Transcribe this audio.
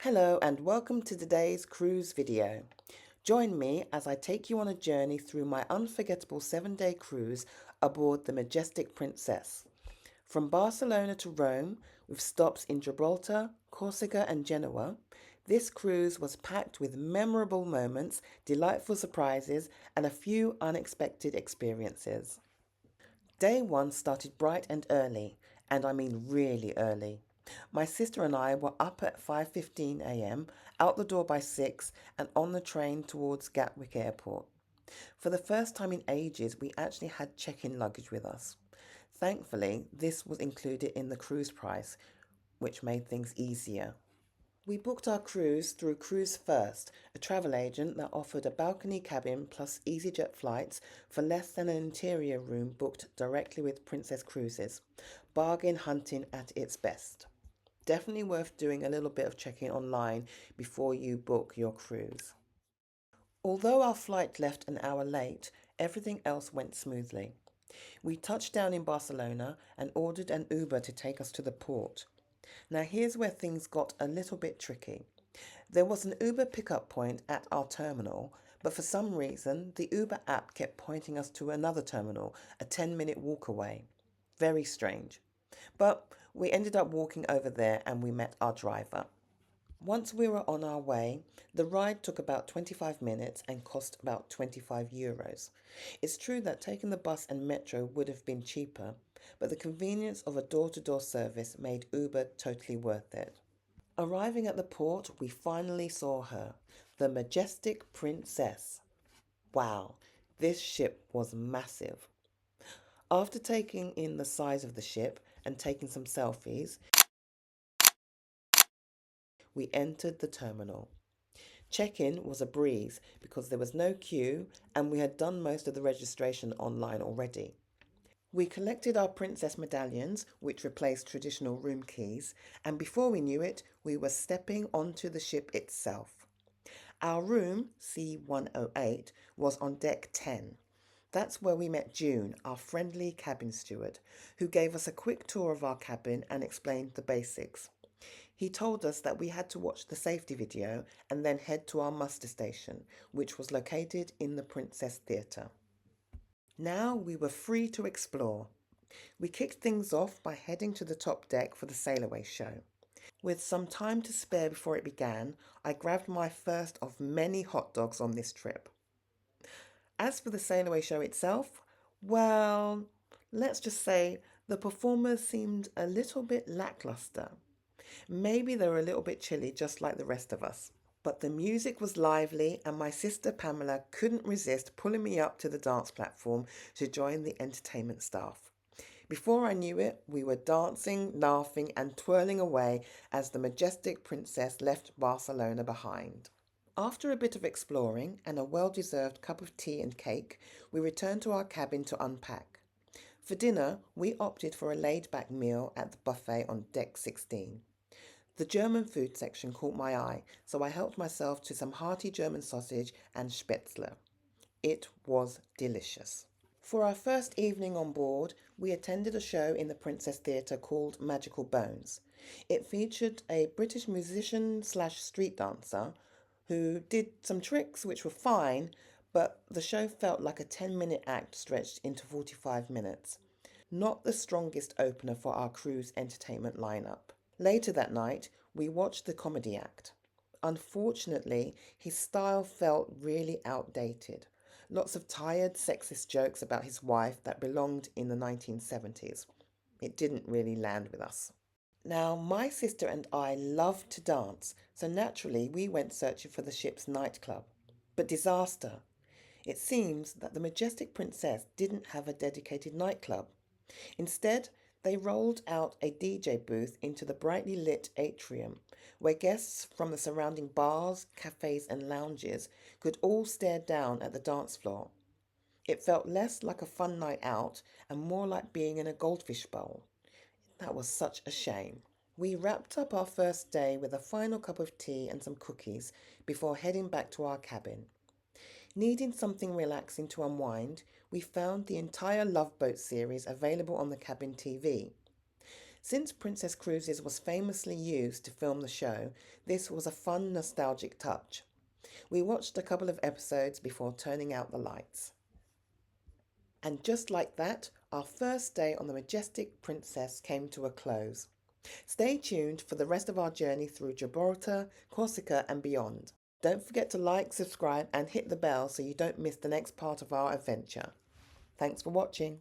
Hello and welcome to today's cruise video. Join me as I take you on a journey through my unforgettable 7-day cruise aboard the Majestic Princess. From Barcelona to Rome, with stops in Gibraltar, Corsica and Genoa, this cruise was packed with memorable moments, delightful surprises and a few unexpected experiences. Day 1 started bright and early, and I mean really early. My sister and I were up at 5:15 a.m., out the door by 6, and on the train towards Gatwick Airport. For the first time in ages, we actually had check-in luggage with us. Thankfully, this was included in the cruise price, which made things easier. We booked our cruise through Cruise First, a travel agent that offered a balcony cabin plus EasyJet flights for less than an interior room booked directly with Princess Cruises. Bargain hunting at its best. Definitely worth doing a little bit of checking online before you book your cruise. Although our flight left an hour late, everything else went smoothly. We touched down in Barcelona and ordered an Uber to take us to the port. Now here's where things got a little bit tricky. There was an Uber pickup point at our terminal, but for some reason the Uber app kept pointing us to another terminal, a 10-minute walk away. Very strange. But we ended up walking over there and we met our driver. Once we were on our way, the ride took about 25 minutes and cost about 25 euros. It's true that taking the bus and metro would have been cheaper, but the convenience of a door-to-door service made Uber totally worth it. Arriving at the port, we finally saw her, the Majestic Princess. Wow, this ship was massive. After taking in the size of the ship and taking some selfies, we entered the terminal. Check-in was a breeze because there was no queue and we had done most of the registration online already. We collected our princess medallions, which replaced traditional room keys, and before we knew it, we were stepping onto the ship itself. Our room, C108, was on deck 10. That's where we met June, our friendly cabin steward, who gave us a quick tour of our cabin and explained the basics. He told us that we had to watch the safety video and then head to our muster station, which was located in the Princess Theatre. Now we were free to explore. We kicked things off by heading to the top deck for the sail away show. With some time to spare before it began, I grabbed my first of many hot dogs on this trip. As for the sail away show itself, well, let's just say the performers seemed a little bit lackluster. Maybe they were a little bit chilly, just like the rest of us. But the music was lively and my sister Pamela couldn't resist pulling me up to the dance platform to join the entertainment staff. Before I knew it, we were dancing, laughing and twirling away as the Majestic Princess left Barcelona behind. After a bit of exploring and a well-deserved cup of tea and cake, we returned to our cabin to unpack. For dinner, we opted for a laid-back meal at the buffet on deck 16. The German food section caught my eye, so I helped myself to some hearty German sausage and spätzle. It was delicious. For our first evening on board, we attended a show in the Princess Theatre called Magical Bones. It featured a British musician slash street dancer who did some tricks which were fine, but the show felt like a 10-minute act stretched into 45 minutes. Not the strongest opener for our cruise entertainment lineup. Later that night, we watched the comedy act. Unfortunately, his style felt really outdated. Lots of tired, sexist jokes about his wife that belonged in the 1970s. It didn't really land with us. Now, my sister and I loved to dance, so naturally we went searching for the ship's nightclub. But disaster. It seems that the Majestic Princess didn't have a dedicated nightclub. Instead, they rolled out a DJ booth into the brightly lit atrium, where guests from the surrounding bars, cafes and lounges could all stare down at the dance floor. It felt less like a fun night out and more like being in a goldfish bowl. That was such a shame. We wrapped up our first day with a final cup of tea and some cookies before heading back to our cabin. Needing something relaxing to unwind, we found the entire Love Boat series available on the cabin TV. Since Princess Cruises was famously used to film the show, this was a fun, nostalgic touch. We watched a couple of episodes before turning out the lights. And just like that, our first day on the Majestic Princess came to a close. Stay tuned for the rest of our journey through Gibraltar, Corsica, and beyond. Don't forget to like, subscribe, and hit the bell so you don't miss the next part of our adventure. Thanks for watching.